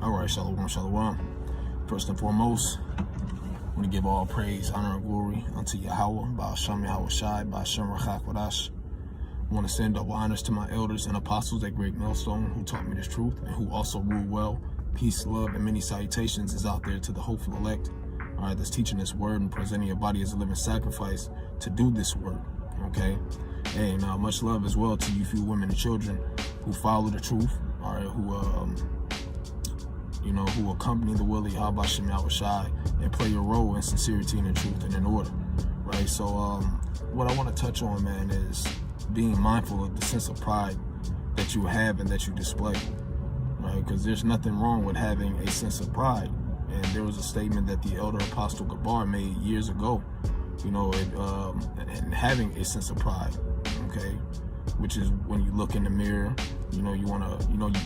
All right, shalom, shalom. First and foremost, I want to give all praise, honor, and glory unto Yahweh, Ba'ashem Yahweh Shai, Ba'ashem Rachak Wadash. I want to send double honors to my elders and apostles at Great Millstone who taught me this truth and who also rule well. Peace, love, and many salutations is out there to the hopeful elect. All right, that's teaching this word and presenting your body as a living sacrifice to do this work. Okay? Hey, now much love as well to you few women and children who follow the truth. All right, who accompany the will of Yahweh Shem Yahweh Shai and play your role in sincerity and in truth and in order, right? So what I want to touch on, man, is being mindful of the sense of pride that you have and that you display, right? Because there's nothing wrong with having a sense of pride. And there was a statement that the elder apostle Gabar made years ago, and having a sense of pride, okay? Which is when you look in the mirror, you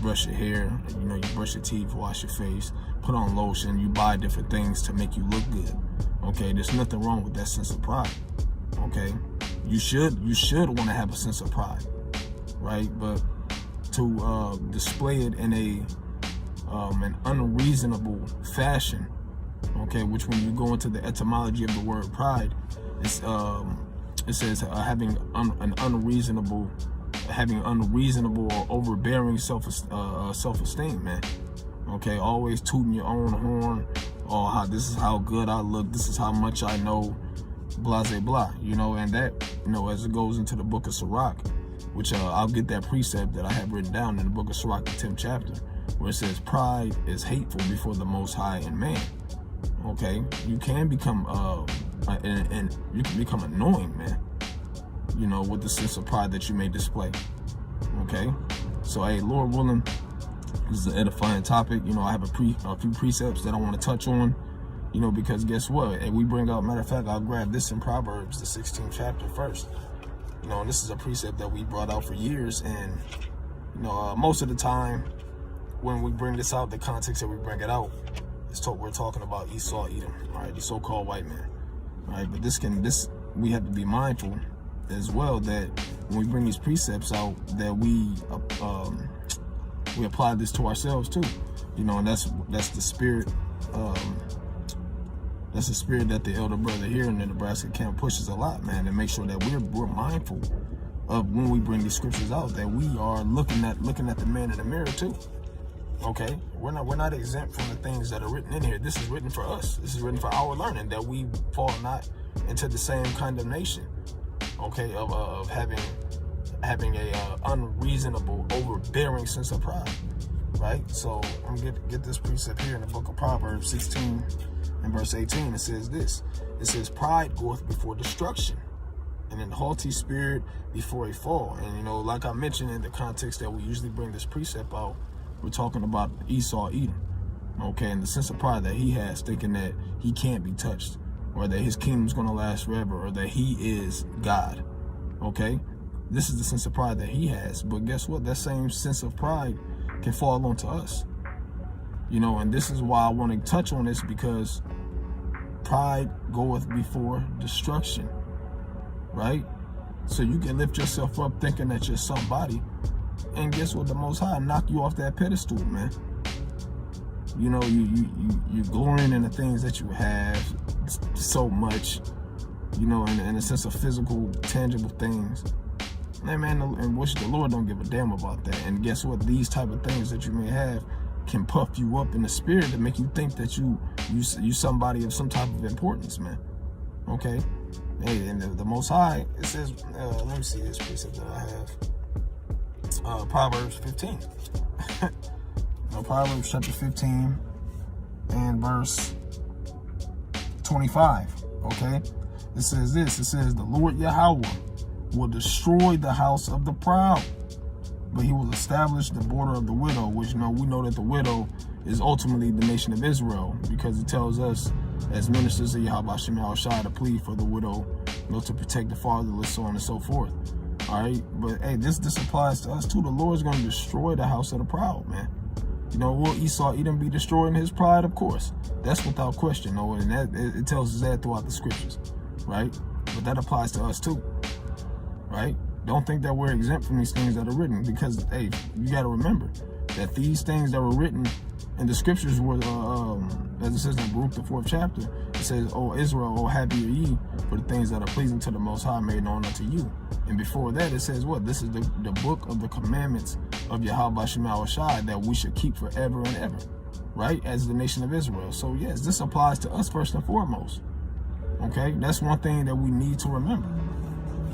brush your hair, you brush your teeth, wash your face, put on lotion, you buy different things to make you look good, okay? There's nothing wrong with that sense of pride, okay? You should want to have a sense of pride, right? But to display it in an unreasonable fashion, okay, which when you go into the etymology of the word pride, it says having unreasonable or overbearing self-esteem, man. Okay, always tooting your own horn. Oh, this is how good I look. This is how much I know. Blah, blah. And that, as it goes into the book of Sirach, which I'll get that precept that I have written down in the book of Sirach, the 10th chapter, where it says pride is hateful before the Most High and man. Okay, you can become and you can become annoying, man, with the sense of pride that you may display. Okay, so hey, Lord willing, this is an edifying topic. I have a few precepts that I want to touch on, because guess what, and we bring out, matter of fact, I'll grab this in Proverbs, the 16th chapter first. And this is a precept that we brought out for years, and most of the time when we bring this out, the context that we bring it out, we're talking about Esau, Edom, right? The so-called white man, right? But we have to be mindful as well that when we bring these precepts out, that we apply this to ourselves too, and that's the spirit. That's the spirit that the elder brother here in the Nebraska camp pushes a lot, man, and make sure that we're mindful of when we bring these scriptures out, that we are looking at the man in the mirror too. Okay, we're not exempt from the things that are written in here. This is written for us. This is written for our learning, that we fall not into the same condemnation, okay, of having a unreasonable, overbearing sense of pride, right? So I'm gonna get this precept here in the book of Proverbs 16 and verse 18. It says this. It says, pride goeth before destruction, and an haughty spirit before a fall. And like I mentioned in the context that we usually bring this precept out, we're talking about Esau, Edom, okay, and the sense of pride that he has, thinking that he can't be touched, or that his kingdom's going to last forever, or that he is God, okay? This is the sense of pride that he has. But guess what? That same sense of pride can fall onto us, and this is why I want to touch on this, because pride goeth before destruction, right? So you can lift yourself up thinking that you're somebody, and guess what? The Most High knock you off that pedestal, man. You glorying in the things that you have so much, in a sense of physical, tangible things. Man, and wish the Lord don't give a damn about that. And guess what? These type of things that you may have can puff you up in the spirit to make you think that you somebody of some type of importance, man. Okay? Hey, and the Most High, it says, let me see this precept that I have. Proverbs 15. Proverbs chapter 15 and verse 25. Okay, it says this. It says, the Lord Yahweh will destroy the house of the proud, but he will establish the border of the widow, which we know that the widow is ultimately the nation of Israel, because it tells us as ministers of Yahweh Shem Yahweh Shai to plead for the widow, to protect the fatherless, so on and so forth. All right, but hey, this applies to us too. The Lord's going to destroy the house of the proud, man. Will Esau Edom be destroyed in his pride? Of course, that's without question. And that it tells us that throughout the scriptures, right? But that applies to us too, right? Don't think that we're exempt from these things that are written, because hey, you got to remember that these things that were written And the scriptures were, as it says in Baruch, the 4th chapter, it says, "O Israel, O happy are ye for the things that are pleasing to the Most High made known unto you." And before that, it says what? This is the book of the commandments of Yahweh Shem Shai that we should keep forever and ever, right? As the nation of Israel. So yes, this applies to us first and foremost. Okay, that's one thing that we need to remember.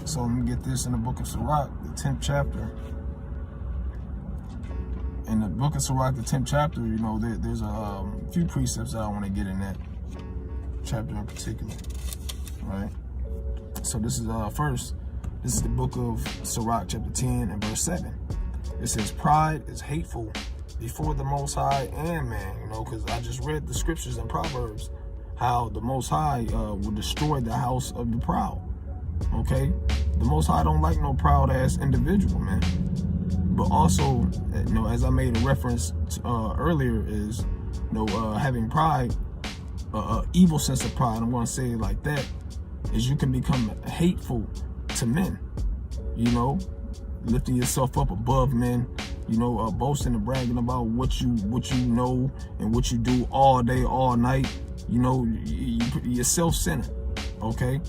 So let me get this in the book of Sirach, the 10th chapter. In the book of Sirach, the 10th chapter, you know, there's a few precepts that I want to get in that chapter in particular, right? So this is this is the book of Sirach, chapter 10 and verse 7. It says, "Pride is hateful before the Most High and man," you know, because I just read the scriptures in Proverbs, how the Most High will destroy the house of the proud, okay? The Most High don't like no proud-ass individual, man. But also, you know, as I made a reference to, earlier, is, you know, having pride, evil sense of pride, I'm going to say it like that, is you can become hateful to men, you know, lifting yourself up above men, you know, boasting and bragging about what you know and what you do all day, all night, you know, you're self-centered, okay?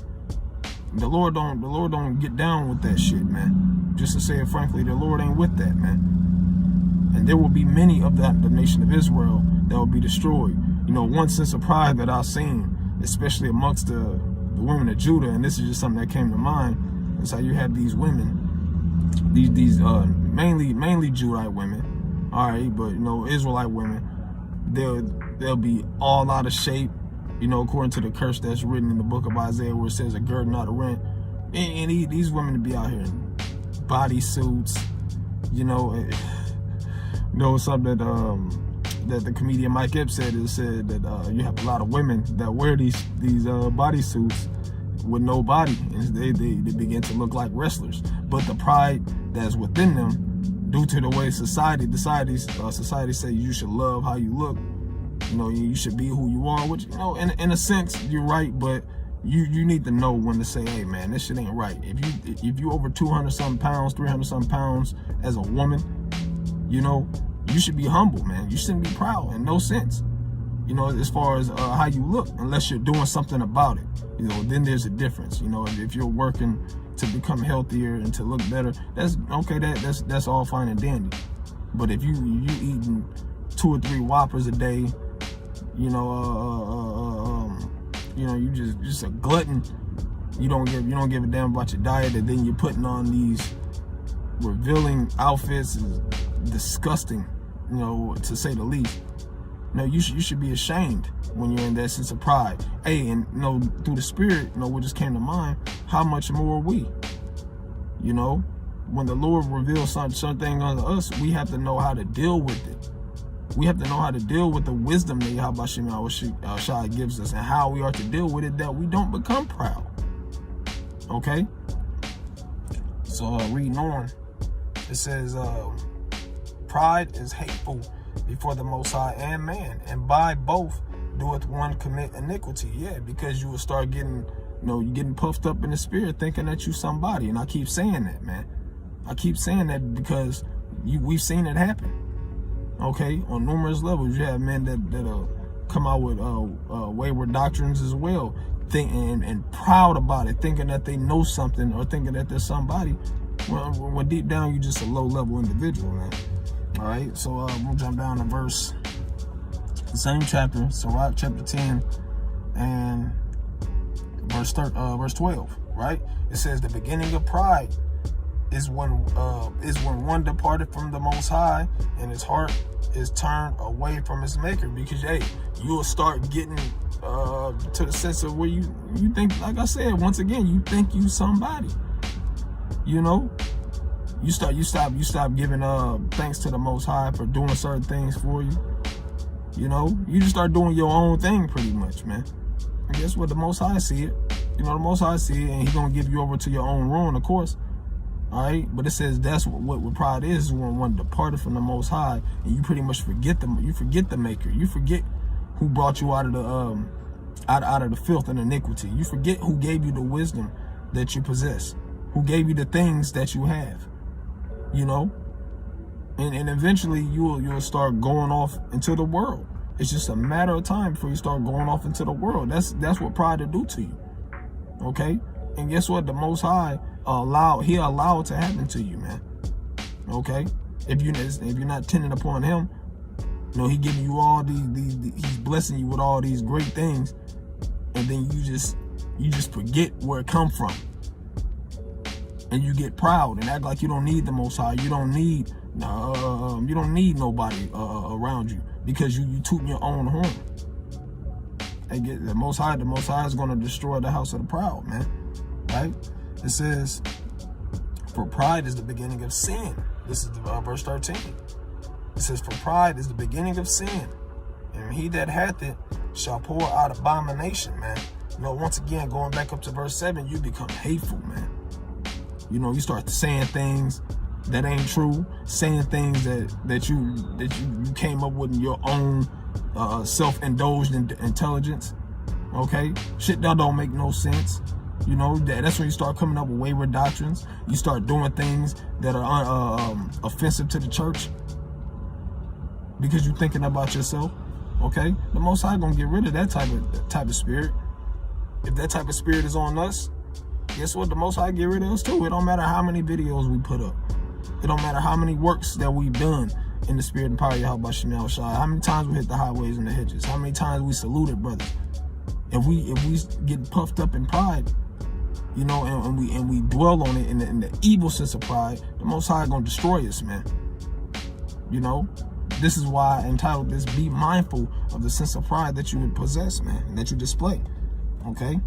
The Lord don't get down with that shit, man. Just to say it frankly, the Lord ain't with that, man. And there will be many of the nation of Israel that will be destroyed. You know, one sense of pride that I've seen, especially amongst the women of Judah, and this is just something that came to mind, is how you have these women, these mainly Judite women, all right, but you know, Israelite women, they'll be all out of shape, you know, according to the curse that's written in the book of Isaiah, where it says a girdle not a rent. And these women to be out here in body suits, you know. You know, something that the comedian Mike Epps said, that you have a lot of women that wear these body suits with no body, and they begin to look like wrestlers. But the pride that's within them, due to the way society say you should love how you look, you know, you should be who you are, which, you know, in a sense you're right, but you need to know when to say, hey man, this shit ain't right. If you over 200 something pounds, 300 something pounds as a woman, you know, you should be humble, man. You shouldn't be proud in no sense, you know, as far as how you look, unless you're doing something about it, you know, then there's a difference. You know, if you're working to become healthier and to look better, that's okay, that's all fine and dandy. But if you eating 2 or 3 Whoppers a day, you know, you just a glutton. You don't give a damn about your diet, and then you're putting on these revealing outfits. Is disgusting, you know, to say the least. No, you should be ashamed when you're in that sense of pride. Hey, and you know, through the Spirit, you know, what just came to mind, how much more we, you know, when the Lord reveals something unto us, we have to know how to deal with it. We have to know how to deal with the wisdom that Yahweh Shem Shai gives us, and how we are to deal with it, that we don't become proud. Okay? So reading on, it says, pride is hateful before the Most High and man, and by both doeth one commit iniquity. Yeah, because you will start getting, you know, you're getting puffed up in the spirit, thinking that you somebody. And I keep saying that, man. I keep saying that because we've seen it happen. Okay, on numerous levels, you have men that come out with wayward doctrines as well, and proud about it, thinking that they know something or thinking that they're somebody. When deep down, you're just a low-level individual, man. All right, so we'll jump down to the same chapter, Sirach chapter 10 and verse 12. Right? It says, "The beginning of pride is when one departed from the Most High, and his heart is turned away from his Maker." Because hey, you'll start getting to the sense of where you think, like I said, once again, you think you somebody. You know, you stop giving thanks to the Most High for doing certain things for you. You know, you just start doing your own thing pretty much, man. And guess what? The Most High see it. You know, the Most High see it, and He's gonna give you over to your own ruin, of course. All right, but it says that's what pride is when one departed from the Most High, and you pretty much forget them. You forget the Maker. You forget who brought you out of the out of the filth and iniquity. You forget who gave you the wisdom that you possess, who gave you the things that you have. You know, And eventually you'll start going off into the world. It's just a matter of time before you start going off into the world. That's what pride will do to you. Okay? And guess what? The Most High He'll allow it to happen to you, man. Okay? If you're not tending upon Him, He giving you all these He's blessing you with all these great things, and then you just forget where it come from, and you get proud and act like you don't need the Most High. You don't need nobody around you, because you tooting your own horn. And get the Most High is going to destroy the house of the proud, man. Right? It says, for pride is the beginning of sin. This is verse 13. It says, for pride is the beginning of sin, and he that hath it shall pour out abomination, man. Once again, going back up to verse 7, you become hateful, man. You start saying things that ain't true, saying things that you came up with in your own self-indulged intelligence. Okay? Shit that don't make no sense. That's when you start coming up with wayward doctrines. You start doing things that are offensive to the church because you're thinking about yourself. Okay? The Most High gonna get rid of that type of spirit. If that type of spirit is on us, guess what? The Most High get rid of us too. It don't matter how many videos we put up. It don't matter how many works that we've done in the spirit and power of Yahweh Shem Shai. How many times we hit the highways and the hedges? How many times we saluted brothers? If we get puffed up in pride, and we dwell on it in the evil sense of pride, the Most High gonna destroy us, man. This is why I entitled this, "Be mindful of the sense of pride that you would possess, man, and that you display." Okay?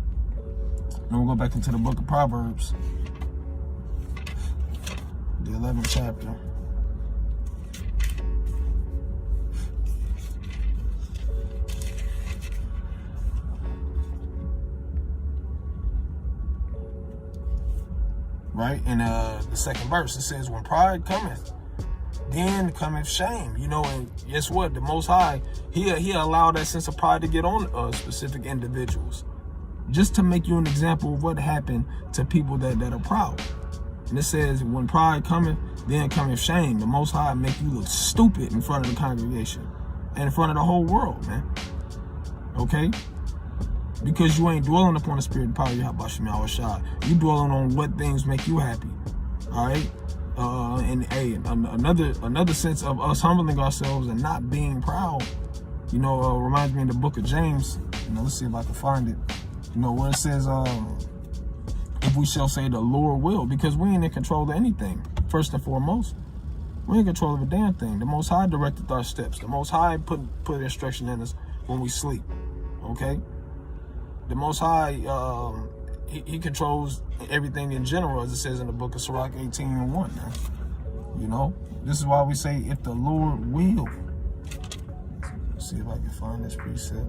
Then we'll go back into the book of Proverbs, the 11th chapter. Right? In the second verse, it says, when pride cometh, then cometh shame. And guess what? The Most High, he allowed that sense of pride to get on specific individuals, just to make you an example of what happened to people that are proud. And it says, when pride cometh, then cometh shame. The Most High make you look stupid in front of the congregation and in front of the whole world, man. Okay? Because you ain't dwelling upon the spirit and power of Yahweh Shem Shai. You dwelling on what things make you happy. All right? Another sense of us humbling ourselves and not being proud, reminds me of the book of James. Let's see if I can find it. Where it says, if we shall say the Lord will, because we ain't in control of anything. First and foremost, we ain't in control of a damn thing. The Most High directed our steps. The Most High put instruction in us when we sleep. Okay? The Most High, he controls everything in general, as it says in the book of Sirach 18:1. This is why we say, if the Lord will. Let's see if I can find this precept.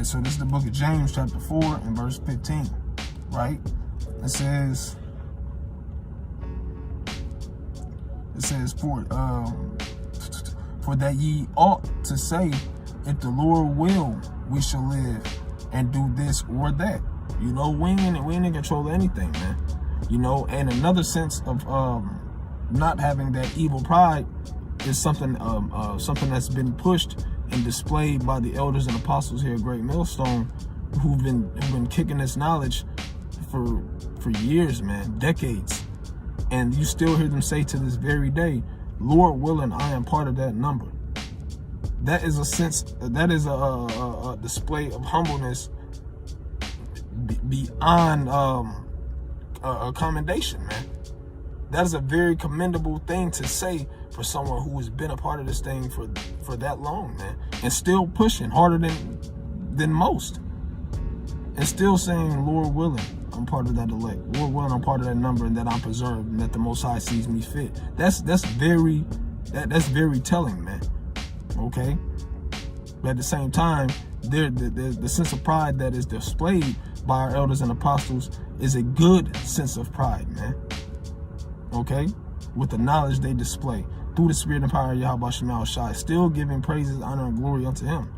So this is the book of James, chapter 4 and verse 15, right? It says, for that ye ought to say, if the Lord will, we shall live and do this or that. We ain't in control of anything, man. And another sense of not having that evil pride is something that's been pushed and displayed by the elders and apostles here at Great Millstone, who've been kicking this knowledge for years, man, decades. And you still hear them say to this very day, Lord willing, I am part of that number. That is a display of humbleness beyond a commendation, man. That is a very commendable thing to say for someone who has been a part of this thing for that long, man, and still pushing harder than most, and still saying, Lord willing, I'm part of that elect. Lord willing, I'm part of that number, and that I'm preserved, and that the Most High sees me fit. That's very telling, man. Okay, but at the same time, the sense of pride that is displayed by our elders and apostles is a good sense of pride, man. Okay? With the knowledge they display through the spirit and power of Yahweh Shema Shai, still giving praises, honor, and glory unto him.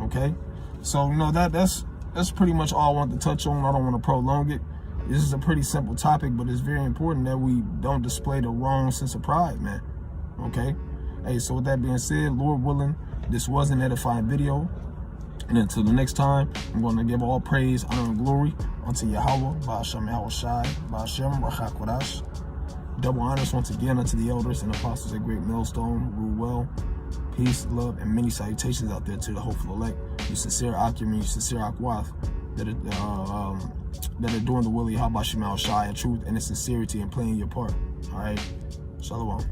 Okay? So, that's pretty much all I want to touch on. I don't want to prolong it. This is a pretty simple topic, but it's very important that we don't display the wrong sense of pride, man. Okay? Hey, so with that being said, Lord willing, this was an edifying video. And until the next time, I'm going to give all praise, honor, and glory unto Yahweh, Ba'ashem Yahweh Shai, Ba'ashem Rachak Kodash. Double honors once again unto the elders and apostles at Great Millstone. Rule well. Peace, love, and many salutations out there to the hopeful elect. You sincere Akim, you sincere Akwath that are doing the will of Yahweh Shema Shai in truth and in sincerity and playing your part. All right. Shalom.